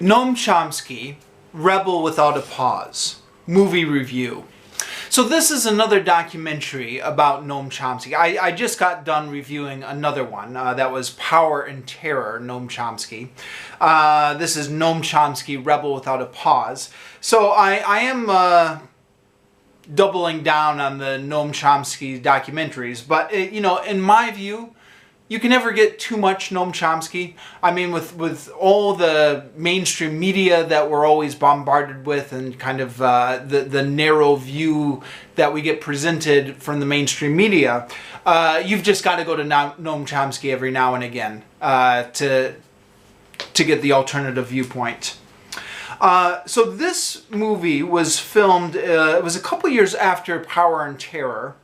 Noam Chomsky, Rebel Without a Pause, movie review. So this is another documentary about Noam Chomsky. I just got done reviewing another one that was Power and Terror, Noam Chomsky. This is Noam Chomsky, Rebel Without a Pause. So I am doubling down on the Noam Chomsky documentaries, but in my view, you can never get too much Noam Chomsky. I mean, with all the mainstream media that we're always bombarded with, and kind of the narrow view that we get presented from the mainstream media, you've just got to go to Noam Chomsky every now and again to get the alternative viewpoint. So this movie was filmed, it was a couple years after Power and Terror,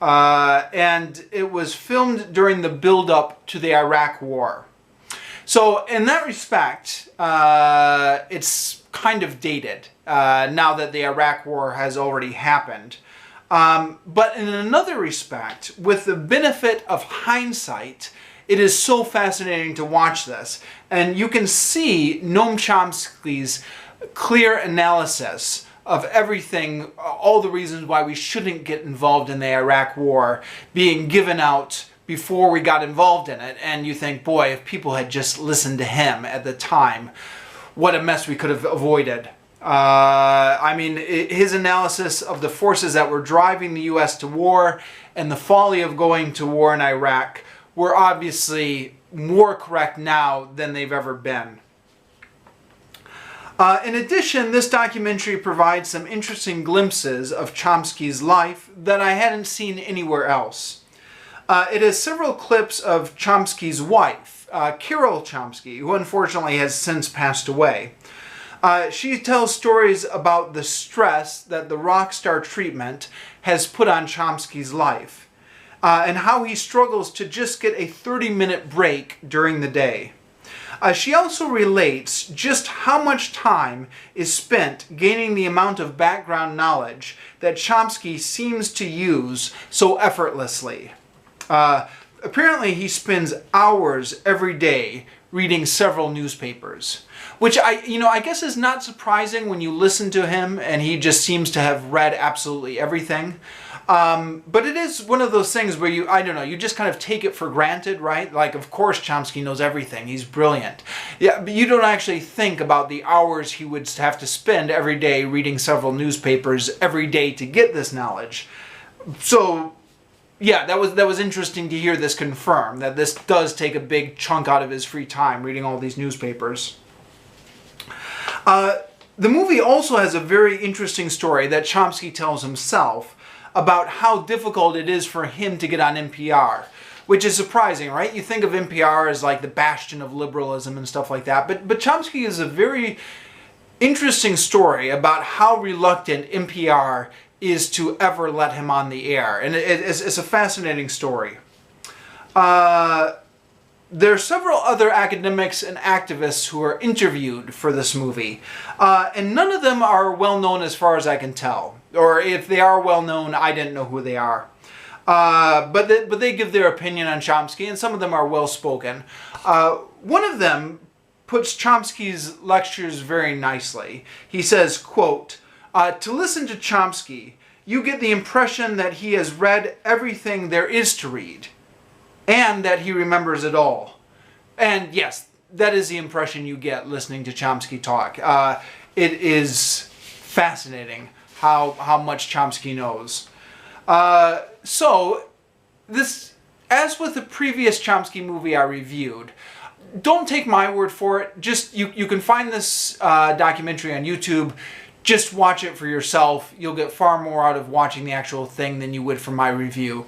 and it was filmed during the build-up to the Iraq War. So in that respect, it's kind of dated now that the Iraq War has already happened. But in another respect, with the benefit of hindsight, it is so fascinating to watch this. And you can see Noam Chomsky's clear analysis of everything, all the reasons why we shouldn't get involved in the Iraq War being given out before we got involved in it. And you think, boy, if people had just listened to him at the time, what a mess we could have avoided. I mean, his analysis of the forces that were driving the U.S. to war and the folly of going to war in Iraq were obviously more correct now than they've ever been. In addition, this documentary provides some interesting glimpses of Chomsky's life that I hadn't seen anywhere else. It has several clips of Chomsky's wife, Carol Chomsky, who unfortunately has since passed away. She tells stories about the stress that the rock star treatment has put on Chomsky's life, and how he struggles to just get a 30-minute break during the day. She also relates just how much time is spent gaining the amount of background knowledge that Chomsky seems to use so effortlessly. Apparently he spends hours every day reading several newspapers, which I guess is not surprising when you listen to him and he just seems to have read absolutely everything. But it is one of those things where you just kind of take it for granted, right? Like, of course Chomsky knows everything. He's brilliant. Yeah, but you don't actually think about the hours he would have to spend every day reading several newspapers every day to get this knowledge. So, yeah, that was interesting to hear this confirm, that this does take a big chunk out of his free time, reading all these newspapers. The movie also has a very interesting story that Chomsky tells himself about how difficult it is for him to get on NPR, which is surprising, right? You think of NPR as like the bastion of liberalism and stuff like that, but Chomsky is a very interesting story about how reluctant NPR is to ever let him on the air, and it's a fascinating story. There are several other academics and activists who are interviewed for this movie, and none of them are well known as far as I can tell. Or if they are well known, I didn't know who they are. But they give their opinion on Chomsky, and some of them are well spoken. One of them puts Chomsky's lectures very nicely. He says, quote, "To listen to Chomsky, you get the impression that he has read everything there is to read, and that he remembers it all." And yes, that is the impression you get listening to Chomsky talk. It is fascinating how much Chomsky knows. So, this, as with the previous Chomsky movie I reviewed, don't take my word for it. Just, you can find this documentary on YouTube. Just watch it for yourself. You'll get far more out of watching the actual thing than you would from my review.